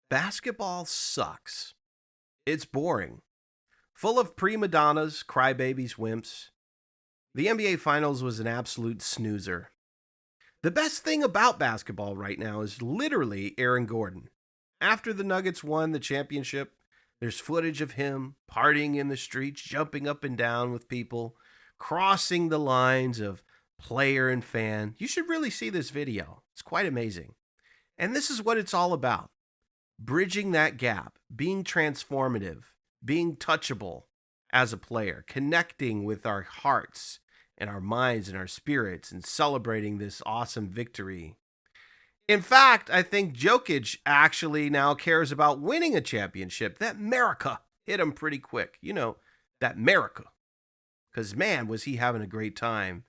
Basketball sucks. It's boring. Full of prima donnas, crybabies, wimps. The NBA Finals was an absolute snoozer. The best thing about basketball right now is literally Aaron Gordon. After the Nuggets won the championship, there's footage of him partying in the streets, jumping up and down with people, crossing the lines of player and fan. You should really see this video. It's quite amazing. And this is what it's all about. Bridging that gap, being transformative, being touchable as a player, connecting with our hearts and our minds and our spirits and celebrating this awesome victory. In fact, I think Jokic actually now cares about winning a championship. That America hit him pretty quick. You know, that America. Because, man, was he having a great time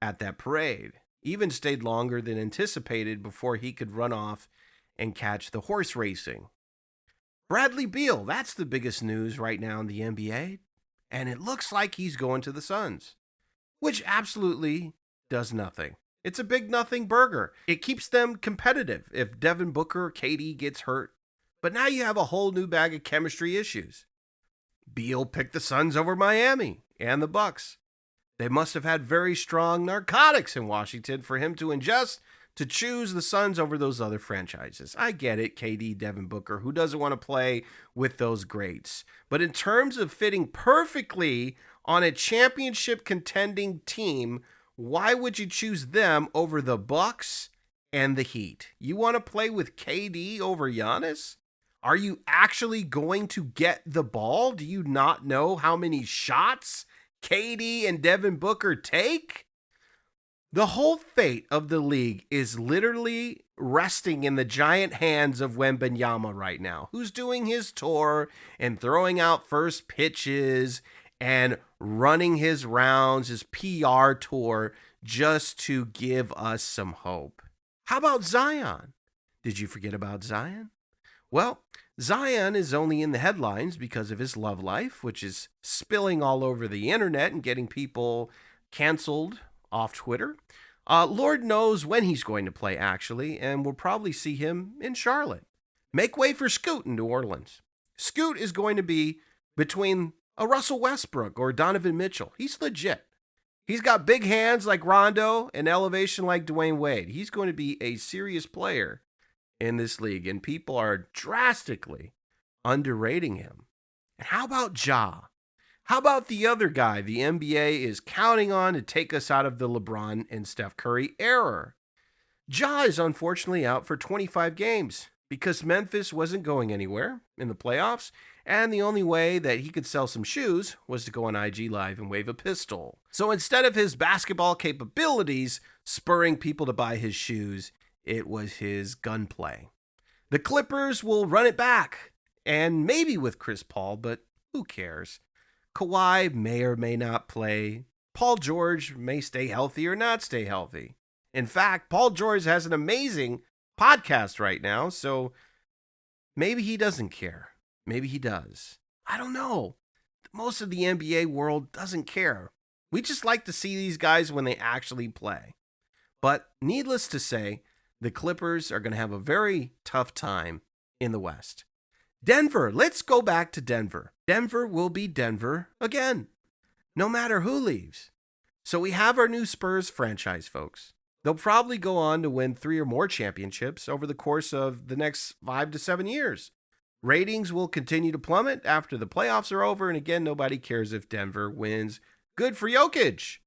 at that parade. Even stayed longer than anticipated before he could run off and catch the horse racing. Bradley Beal, that's the biggest news right now in the NBA. And it looks like he's going to the Suns, which absolutely does nothing. It's a big nothing burger. It keeps them competitive if Devin Booker or KD gets hurt. But now you have a whole new bag of chemistry issues. Beal picked the Suns over Miami and the Bucks. They must have had very strong narcotics in Washington for him to ingest to choose the Suns over those other franchises. I get it, KD, Devin Booker, who doesn't want to play with those greats? But in terms of fitting perfectly on a championship contending team, why would you choose them over the Bucks and the Heat? You want to play with KD over Giannis? Are you actually going to get the ball? Do you not know how many shots KD and Devin Booker take? The whole fate of the league is literally resting in the giant hands of Wembanyama right now, who's doing his tour and throwing out first pitches and running his rounds, his PR tour, just to give us some hope. How about Zion? Did you forget about Zion? Well, Zion is only in the headlines because of his love life, which is spilling all over the internet and getting people canceled off Twitter. Lord knows when he's going to play, actually, and we'll probably see him in Charlotte. Make way for Scoot in New Orleans. Scoot is going to be between a Russell Westbrook or Donovan Mitchell. He's legit. He's got big hands like Rondo and elevation like Dwayne Wade. He's going to be a serious player in this league, and people are drastically underrating him. And how about Ja? How about the other guy the NBA is counting on to take us out of the LeBron and Steph Curry era? Ja is unfortunately out for 25 games because Memphis wasn't going anywhere in the playoffs, and the only way that he could sell some shoes was to go on IG Live and wave a pistol. So instead of his basketball capabilities spurring people to buy his shoes, it was his gunplay. The Clippers will run it back, and maybe with Chris Paul, but who cares? Kawhi may or may not play. Paul George may stay healthy or not stay healthy. In fact, Paul George has an amazing podcast right now, so maybe he doesn't care. Maybe he does. I don't know. Most of the NBA world doesn't care. We just like to see these guys when they actually play. But needless to say, the Clippers are going to have a very tough time in the West. Denver, let's go back to Denver. Denver will be Denver again, no matter who leaves. So we have our new Spurs franchise, folks. They'll probably go on to win 3 or more championships over the course of the next 5 to 7 years. Ratings will continue to plummet after the playoffs are over, and again, nobody cares if Denver wins. Good for Jokic.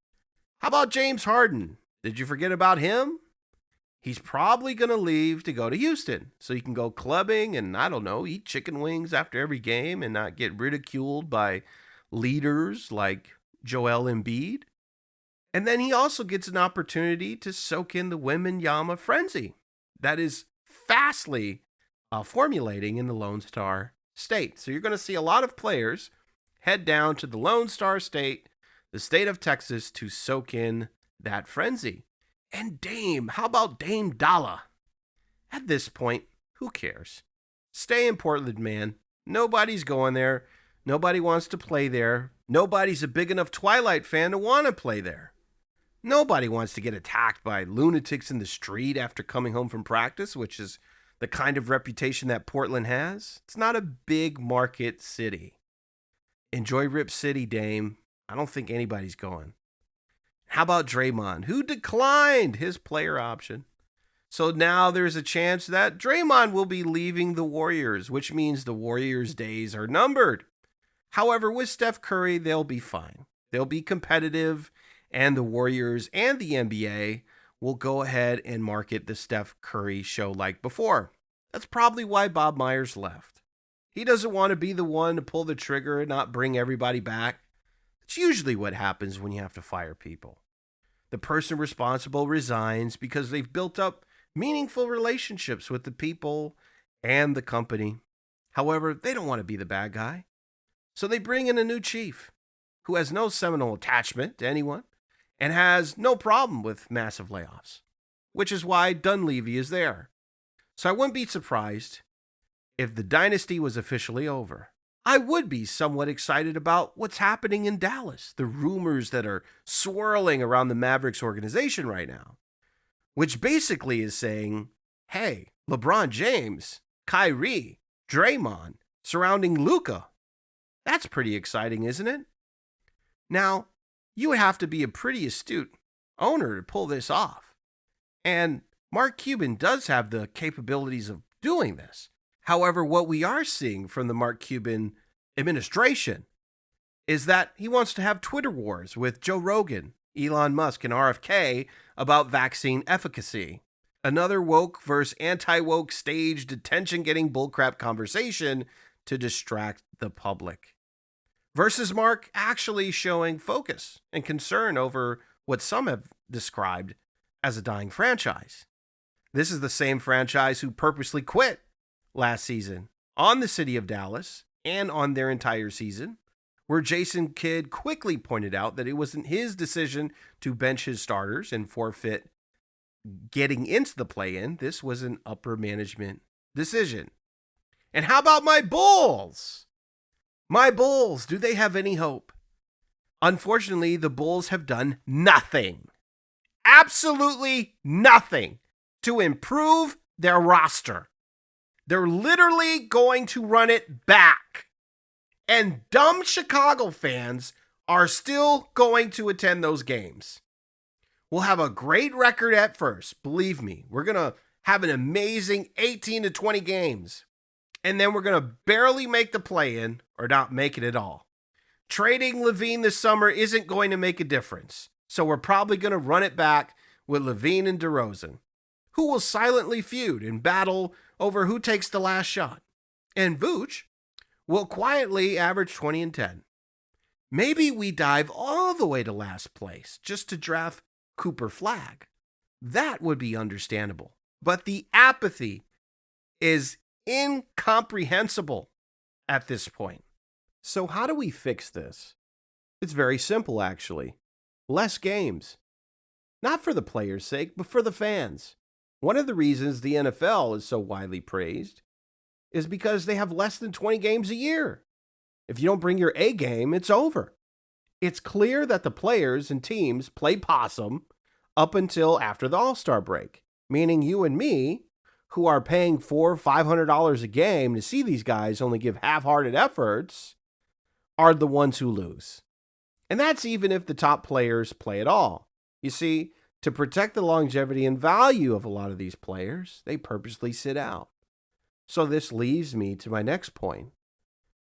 How about James Harden? Did you forget about him? He's probably going to leave to go to Houston so he can go clubbing and, I don't know, eat chicken wings after every game and not get ridiculed by leaders like Joel Embiid. And then he also gets an opportunity to soak in the Wembanyama frenzy that is fastly formulating in the Lone Star State. So you're going to see a lot of players head down to the Lone Star State, the state of Texas, to soak in that frenzy. And Dame, how about Dame Dalla? At this point, who cares? Stay in Portland, man. Nobody's going there. Nobody wants to play there. Nobody's a big enough Twilight fan to want to play there. Nobody wants to get attacked by lunatics in the street after coming home from practice, which is the kind of reputation that Portland has, it's not a big market city. Enjoy Rip City, Dame. I don't think anybody's going. How about Draymond, who declined his player option? So now there's a chance that Draymond will be leaving the Warriors, which means the Warriors' days are numbered. However, with Steph Curry, they'll be fine. They'll be competitive, and the Warriors and the NBA will go ahead and market the Steph Curry show like before. That's probably why Bob Myers left. He doesn't want to be the one to pull the trigger and not bring everybody back. It's usually what happens when you have to fire people. The person responsible resigns because they've built up meaningful relationships with the people and the company. However, they don't want to be the bad guy. So they bring in a new chief who has no seminal attachment to anyone and has no problem with massive layoffs, which is why Dunleavy is there. So I wouldn't be surprised if the dynasty was officially over. I would be somewhat excited about what's happening in Dallas, the rumors that are swirling around the Mavericks organization right now, which basically is saying, hey, LeBron James, Kyrie, Draymond, surrounding Luka. That's pretty exciting, isn't it? Now, you would have to be a pretty astute owner to pull this off. And Mark Cuban does have the capabilities of doing this. However, what we are seeing from the Mark Cuban administration is that he wants to have Twitter wars with Joe Rogan, Elon Musk, and RFK about vaccine efficacy. Another woke versus anti-woke staged attention-getting bullcrap conversation to distract the public. Versus Mark actually showing focus and concern over what some have described as a dying franchise. This is the same franchise who purposely quit last season on the city of Dallas and on their entire season, where Jason Kidd quickly pointed out that it wasn't his decision to bench his starters and forfeit getting into the play-in. This was an upper management decision. And how about my Bulls? My Bulls, do they have any hope? Unfortunately, the Bulls have done nothing. Absolutely nothing to improve their roster. They're literally going to run it back. And dumb Chicago fans are still going to attend those games. We'll have a great record at first. Believe me, we're going to have an amazing 18 to 20 games. And then we're going to barely make the play-in or not make it at all. Trading Levine this summer isn't going to make a difference. So we're probably going to run it back with Levine and DeRozan, who will silently feud and battle over who takes the last shot. And Vooch will quietly average 20 and 10. Maybe we dive all the way to last place just to draft Cooper Flagg. That would be understandable. But the apathy is incomprehensible at this point. So how do we fix this? It's very simple, actually. Less games. Not for the players' sake, but for the fans. One of the reasons the NFL is so widely praised is because they have less than 20 games a year. If you don't bring your A game, it's over. It's clear that the players and teams play possum up until after the All-Star break, meaning you and me, who are paying $400-500 a game to see these guys only give half-hearted efforts, are the ones who lose. And that's even if the top players play at all. You see, to protect the longevity and value of a lot of these players, they purposely sit out. So this leads me to my next point.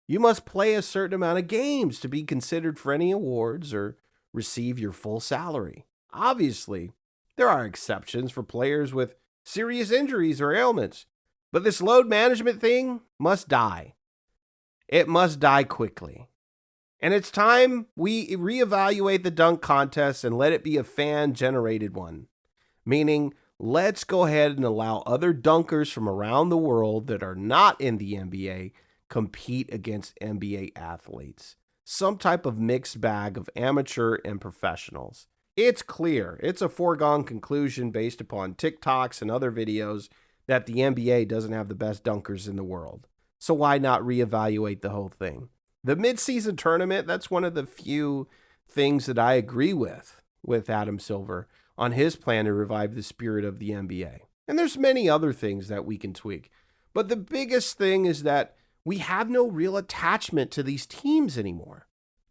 You must play a certain amount of games to be considered for any awards or receive your full salary. Obviously, there are exceptions for players with serious injuries or ailments, but this load management thing must die. It must die quickly. And it's time we reevaluate the dunk contest and let it be a fan-generated one. Meaning, let's go ahead and allow other dunkers from around the world that are not in the NBA compete against NBA athletes. Some type of mixed bag of amateur and professionals. It's clear, it's a foregone conclusion based upon TikToks and other videos that the NBA doesn't have the best dunkers in the world. So why not reevaluate the whole thing? The midseason tournament, that's one of the few things that I agree with Adam Silver on his plan to revive the spirit of the NBA. And there's many other things that we can tweak. But the biggest thing is that we have no real attachment to these teams anymore.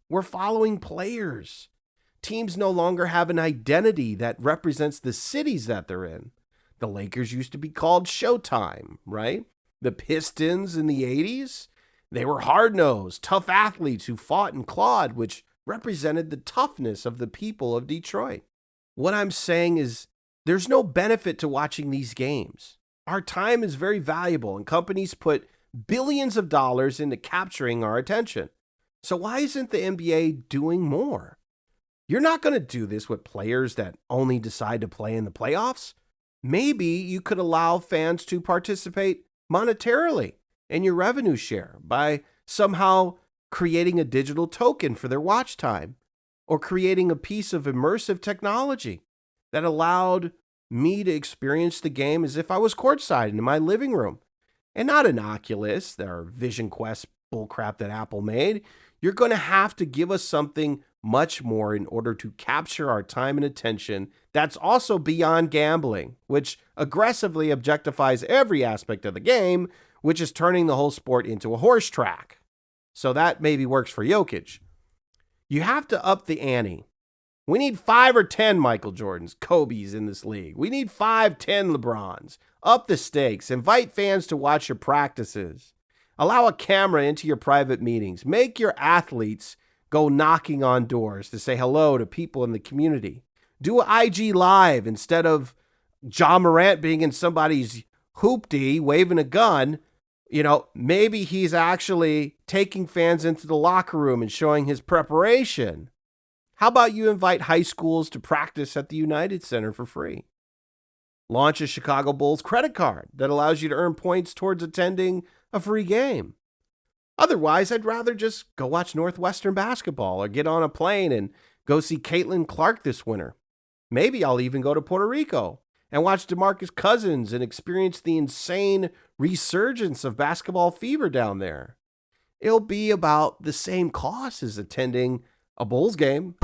We're following players. Teams no longer have an identity that represents the cities that they're in. The Lakers used to be called Showtime, right? The Pistons in the 80s, they were hard-nosed, tough athletes who fought and clawed, which represented the toughness of the people of Detroit. What I'm saying is there's no benefit to watching these games. Our time is very valuable, and companies put billions of dollars into capturing our attention. So why isn't the NBA doing more? You're not going to do this with players that only decide to play in the playoffs. Maybe you could allow fans to participate monetarily in your revenue share by somehow creating a digital token for their watch time, or creating a piece of immersive technology that allowed me to experience the game as if I was courtside in my living room, and not an Oculus or Vision Quest bullcrap that Apple made. You're going to have to give us something much more in order to capture our time and attention that's also beyond gambling, which aggressively objectifies every aspect of the game, which is turning the whole sport into a horse track. So that maybe works for Jokic. You have to up the ante. We need 5 or 10 Michael Jordans, Kobe's in this league. We need 5, 10 LeBrons. Up the stakes. Invite fans to watch your practices. Allow a camera into your private meetings. Make your athletes go knocking on doors to say hello to people in the community. Do an IG Live instead of Ja Morant being in somebody's hoopty waving a gun. Maybe he's actually taking fans into the locker room and showing his preparation. How about you invite high schools to practice at the United Center for free? Launch a Chicago Bulls credit card that allows you to earn points towards attending a free game. Otherwise, I'd rather just go watch Northwestern basketball or get on a plane and go see Caitlin Clark this winter. Maybe I'll even go to Puerto Rico and watch DeMarcus Cousins and experience the insane resurgence of basketball fever down there. It'll be about the same cost as attending a Bulls game.